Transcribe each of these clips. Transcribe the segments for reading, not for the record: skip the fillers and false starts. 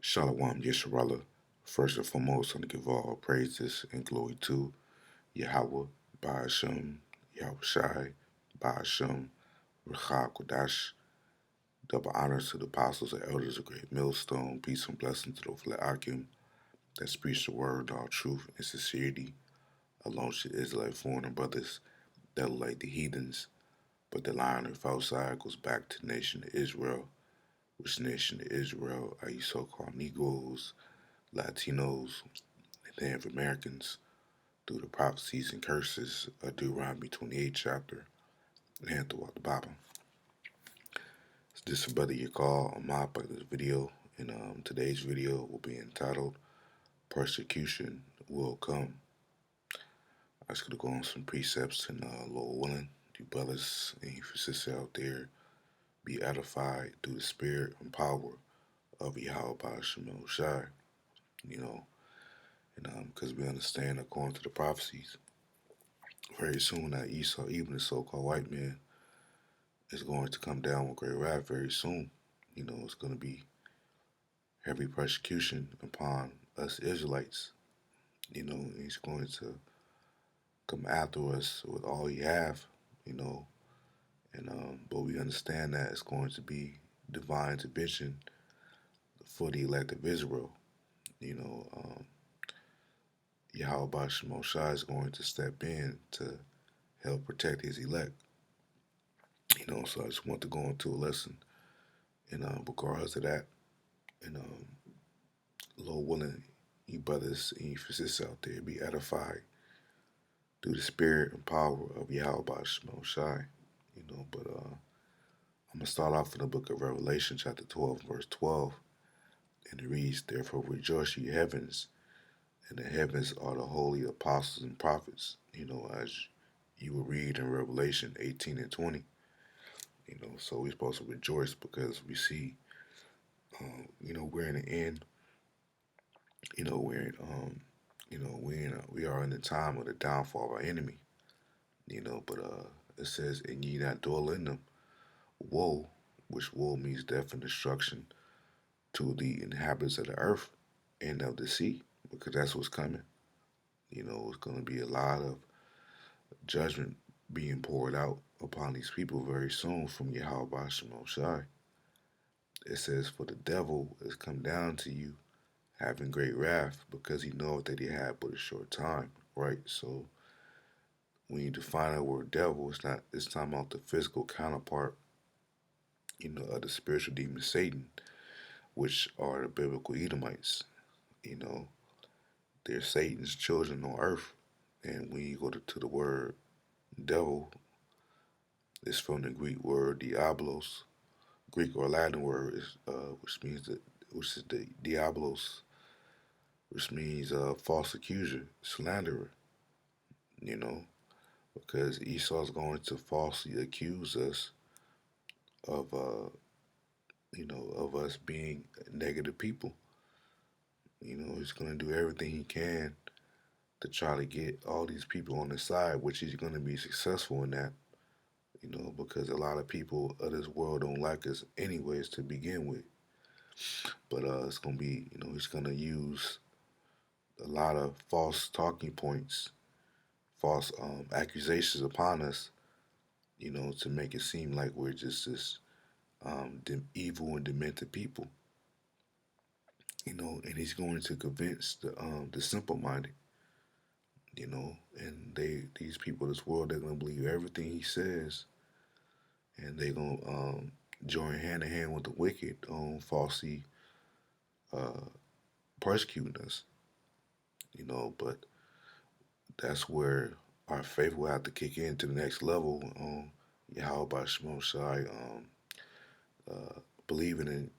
Shalom Yisharala. First and foremost, I want to give all praises and glory to Yahweh, Ba'ashem, Yahweh Shai, Ba'ashem, Rachah Kodash. Double honors to the apostles and elders of Great Millstone. Peace and blessings to the Overlet Akim that preach the word, all truth and sincerity, along with the Israelite foreigner brothers that are like the heathens. But the line of outside goes back to the nation of Israel, which nation of Israel are you so-called Negroes, Latinos, Native Americans through the prophecies and curses of Deuteronomy 28 chapter and throughout the Bible. So this is Brother Yakal on my part of this video, and today's video will be entitled Persecution Will Come. I just gonna go on some precepts and Lord willing, you brothers and you sisters out there be edified through the spirit and power of Yahweh Shemel Shai, you know, and because we understand according to the prophecies, very soon that Esau, even the so-called white man, is going to come down with great wrath very soon. It's going to be heavy persecution upon us Israelites. He's going to come after us with all he have, you know, and but we understand that it's going to be divine intervention for the elect of Israel. You know, Yahweh Shai is going to step in to help protect his elect. So I just want to go into a lesson in regards to that. And Lord willing, you brothers and you sisters out there be edified through the spirit and power of Yahweh Shemel Shai. But I'm going to start off in the book of Revelation, chapter 12, verse 12. And it reads, Therefore rejoice, ye heavens, and the heavens are the holy apostles and prophets, as you will read in Revelation 18 and 20. So we're supposed to rejoice because we see, we're in the end. We are in the time of the downfall of our enemy. But it says, and ye not dwell in them. Woe, which woe means death and destruction to the inhabitants of the earth and of the sea, because that's what's coming. It's going to be a lot of judgment being poured out upon these people very soon from Yahweh Shemel Shai. It says, for the devil is come down to you, having great wrath, because he knoweth that he had but a short time, right? So when you define the word devil, it's talking about the physical counterpart, of the spiritual demon Satan, which are the biblical Edomites. They're Satan's children on earth. And when you go to the word devil, it's from the Greek word diablos. Greek or Latin word is which is the diablos, which means false accuser, slanderer. You know, because Esau's going to falsely accuse us of of us being negative people. He's going to do everything he can to try to get all these people on his side, which he's going to be successful in that. Because a lot of people of this world don't like us anyways to begin with. But it's going to be, he's going to use a lot of false talking points, false accusations upon us, to make it seem like we're just this evil and demented people. And he's going to convince the simple-minded, and these people of this world, they're going to believe everything he says, and they're going to join hand in hand with the wicked on falsely persecuting us, but that's where our faith will have to kick in to the next level on Yahweh Shemel Shai, believing in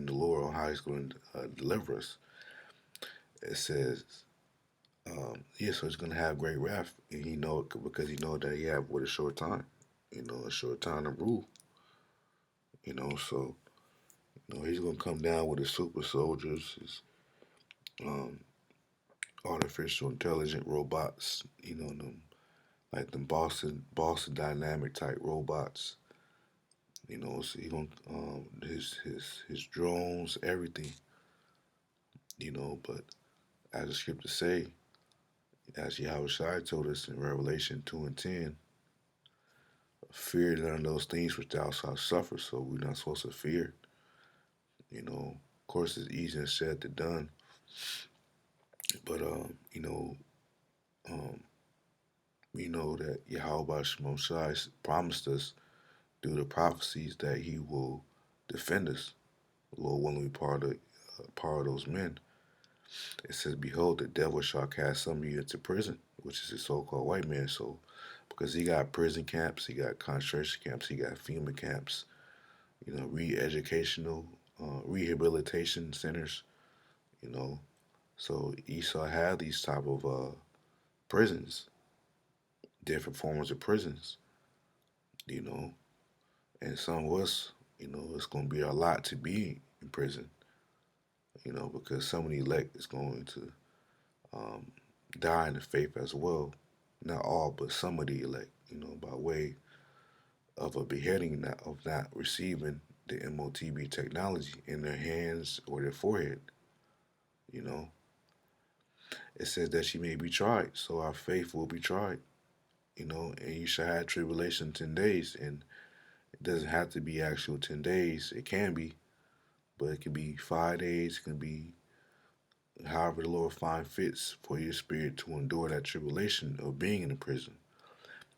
the Lord on how He's going to deliver us. It says, so He's going to have great wrath, and because He know that He have with a short time, a short time to rule, so He's going to come down with His super soldiers, His artificial intelligent robots, them like them Boston Dynamic type robots, You know, so he gonna his drones, everything. You know, but as the scriptures say, as Yahweh Shai told us in Revelation 2:10, fear none of those things which thou shalt suffer. So we're not supposed to fear. You know, of course, it's easier said than done. But um, we know that Yahweh Shai promised us through the prophecies that He will defend us. Lord, when we part of those men, it says, "Behold, the devil shall cast some of you into prison," which is the so-called white man. So, because he got prison camps, he got concentration camps, he got FEMA camps, you know, re-educational, rehabilitation centers, you know. So Esau had these type of prisons, different forms of prisons, you know. And some of us, you know, it's going to be a lot to be in prison, you know, because some of the elect is going to um, die in the faith as well. Not all, but some of the elect, you know, by way of a beheading, of not receiving the MOTB technology in their hands or their forehead, you know. It says that she may be tried, so our faith will be tried, you know, and you shall have tribulation 10 days. And it doesn't have to be actual 10 days. It can be, but it can be 5 days, it can be however the Lord find fits for your spirit to endure that tribulation of being in the prison.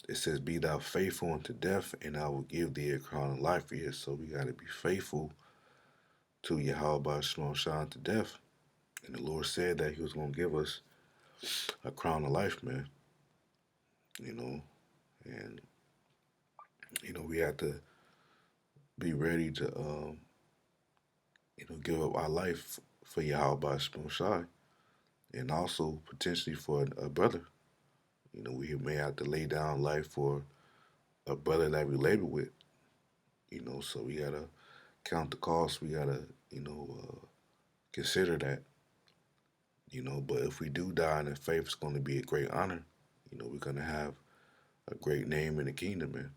It says, "Be thou faithful unto death, and I will give thee a crown of life." Here, so we got to be faithful to Yahweh Shema Shah to death. And the Lord said that He was going to give us a crown of life, man. You know, and you know we have to be ready to, give up our life for Yahweh Shema Shah, and also potentially for a brother. You know, we may have to lay down life for a brother that we labor with. You know, so we gotta count the cost. We gotta, consider that. You know, but if we do die in the faith, it's going to be a great honor. You know, we're gonna have a great name in the kingdom, man.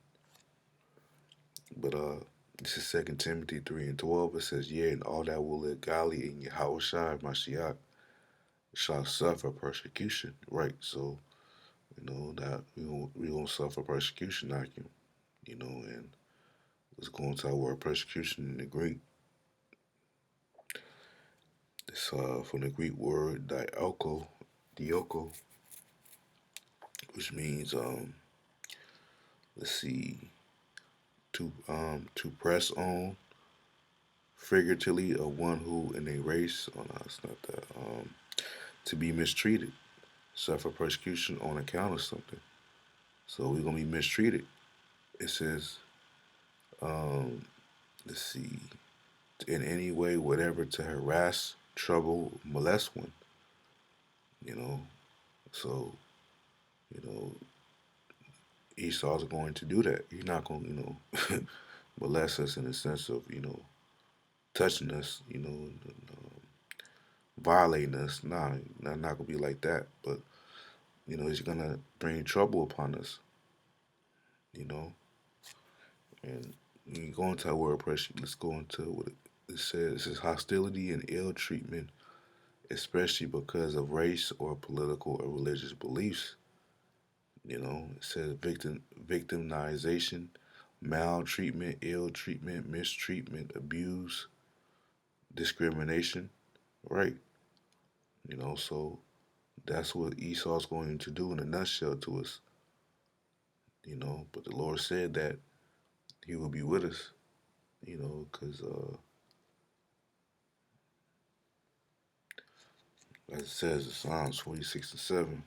But this is Second Timothy 3:12. It says, "Yea, and all that will live godly in Yahweh Shai Mashiach shall suffer persecution." Right. So you know that we gonna suffer persecution, like him. You know, and let's go into our word persecution in the Greek. It's from the Greek word dioko, which means let's see, to press on, figuratively, of one who in a race. Oh no, it's not that. To be mistreated, suffer persecution on account of something. So we're gonna be mistreated. It says, um, let's see, in any way, whatever, to harass, trouble, molest one. You know, so you know Esau's going to do that. He's not going to, molest us in the sense of, touching us, violating us. Nah, not gonna be like that. But he's gonna bring trouble upon us. You know, and when you go into our word pressure, let's go into what it says. It says hostility and ill treatment, especially because of race or political or religious beliefs. You know, it says victimization, maltreatment, ill treatment, mistreatment, abuse, discrimination. Right. So that's what Esau's going to do in a nutshell to us. But the Lord said that He will be with us. Because as it says in Psalms 46:7,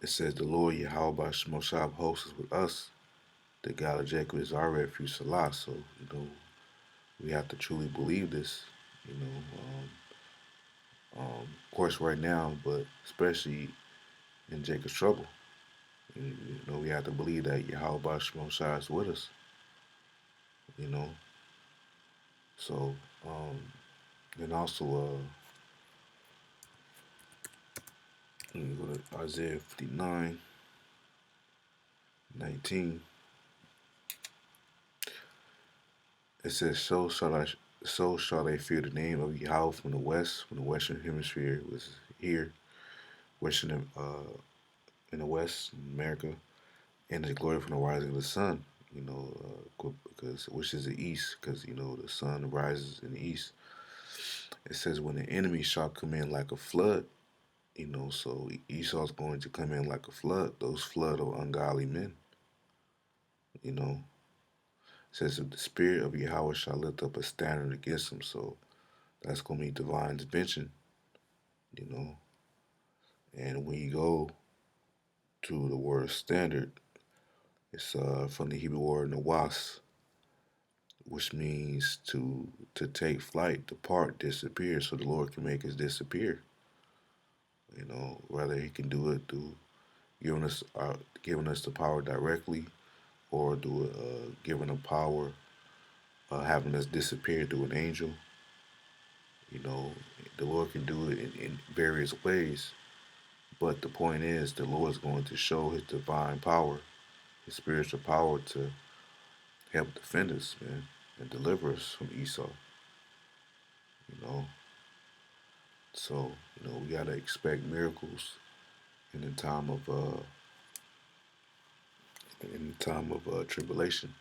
it says, "The Lord Yahweh Shemosha of hosts is with us. The God of Jacob is our refuge, Salah." So, we have to truly believe this, you know, of course, right now, but especially in Jacob's trouble. We have to believe that Yahweh Shemosha is with us, you know. So, and also, let me go to Isaiah 59. 19, it says, so shall they fear the name of Yahweh from the west, from the western hemisphere was here, western in the west, in America, and his glory from the rising of the sun. Because which is the east, because the sun rises in the east. It says when the enemy shall come in like a flood, so Esau's going to come in like a flood. Those flood of ungodly men, you know. It says if the spirit of Yahweh shall lift up a standard against him, so that's going to be divine intervention, you know. And when you go to the word standard, it's from the Hebrew word nawas, which means to take flight, depart, disappear, so the Lord can make us disappear. Whether He can do it through giving us the power directly, or do it giving a power, having us disappear through an angel. You know, the Lord can do it in various ways. But the point is, the Lord is going to show His divine power, His spiritual power to help defend us, man, and deliver us from Esau. You know, so we gotta expect miracles in the time of tribulation.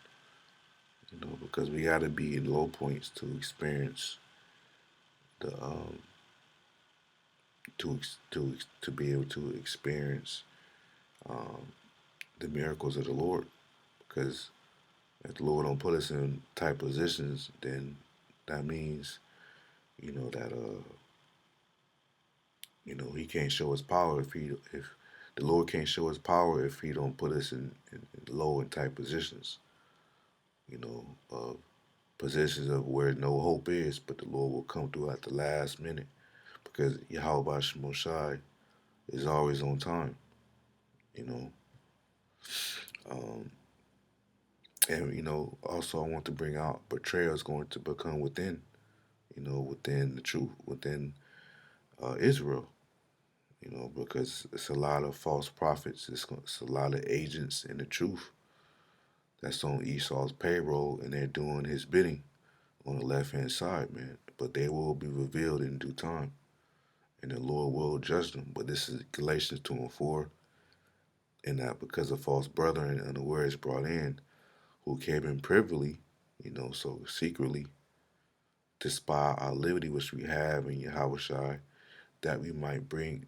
Because we gotta be in low points to experience the to be able to experience um, the miracles of the Lord. Because if the Lord don't put us in tight positions, then that means that He can't show His power if the Lord can't show His power if He don't put us in low and tight positions. You know, positions of where no hope is, but the Lord will come through at the last minute because Yahweh Shemosai is always on time. You know, um, and also I want to bring out betrayal is going to become within. Within the truth, within Israel. Because it's a lot of false prophets. It's a lot of agents in the truth that's on Esau's payroll, and they're doing his bidding on the left hand side, man. But they will be revealed in due time, and the Lord will judge them. But this is Galatians 2:4, and that because of false brethren unawares brought in, who came in privily, so secretly, to spy our liberty which we have in Yahushua, that we might they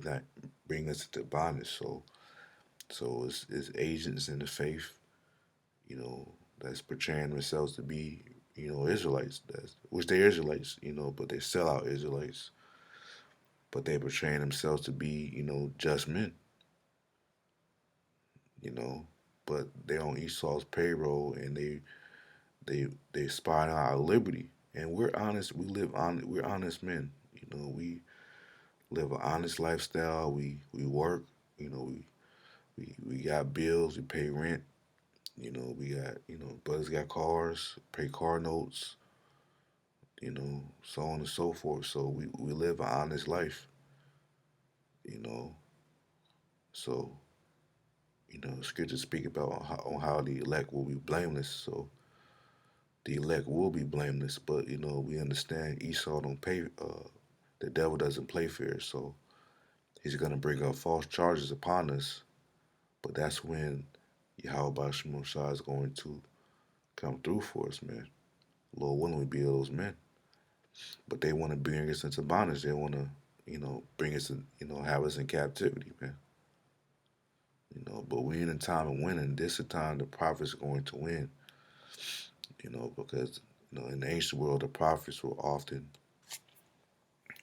not bring us into bondage. So it's agents in the faith, that's portraying themselves to be, Israelites, which they're Israelites, but they sell out Israelites, but they're portraying themselves to be, just men, you know, but they're on Esau's payroll, and they spy on our liberty. And we're honest. We're honest men. We live an honest lifestyle. We work. We got bills. We pay rent. We got brothers got cars, pay car notes. So on and so forth. So we live an honest life. You know. So scriptures speak about on how the elect will be blameless. So the elect will be blameless, but we understand Esau don't pay. The devil doesn't play fair, so he's gonna bring up false charges upon us. But that's when Yahweh Shemosha is going to come through for us, man. Lord willing, we be those men. But they want to bring us into bondage. They want to, bring us, have us in captivity, man. But we in a time of winning. This is a time the prophets are going to win. Because in the ancient world, the prophets were often,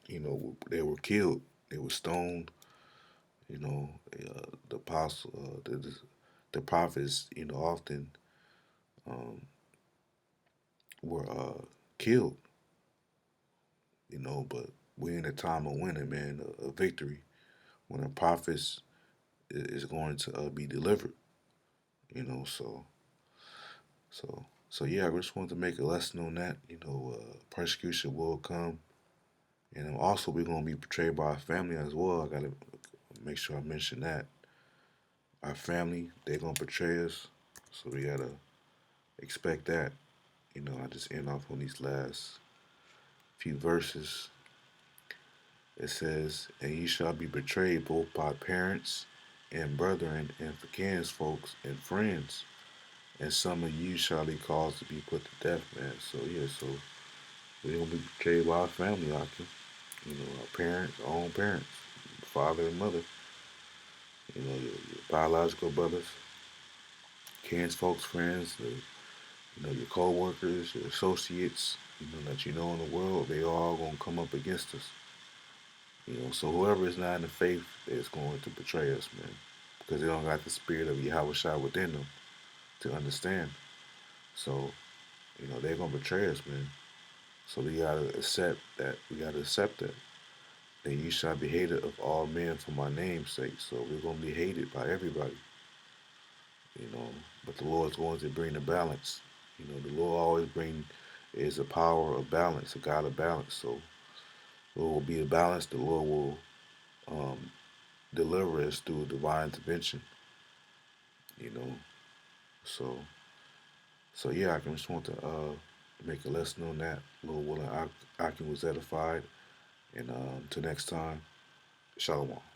they were killed. They were stoned. The apostle, the prophets, often were killed. But we're in a time of winning, man, a victory. When the prophets is going to be delivered. So yeah, I just wanted to make a lesson on that. Persecution will come, and also we're gonna be betrayed by our family as well. I gotta make sure I mention that our family, they're gonna betray us. So we gotta expect that. I just end off on these last few verses. It says, "And ye shall be betrayed both by parents and brethren, and for kinsfolks and friends. And some of you shall he cause to be put to death," man. So yeah, so we're gonna be betrayed by our family, Akim. Our parents, our own parents, father and mother. Your biological brothers, kinsfolks, friends, your co-workers, your associates. That in the world, they all gonna come up against us. So whoever is not in the faith is going to betray us, man, because they don't got the spirit of Yahweh Shai within them to understand. So they're gonna betray us, man. So we gotta accept that. We gotta accept that. Then you shall be hated of all men for my name's sake. So we're gonna be hated by everybody, you know. But the Lord's going to bring the balance. The Lord always bring is a power of balance, a God of balance. So the Lord will be a balance. The Lord will um, deliver us through divine intervention, you know. So yeah, I just want to make a lesson on that. Lord willing, Akim was edified. And until next time, Shalom.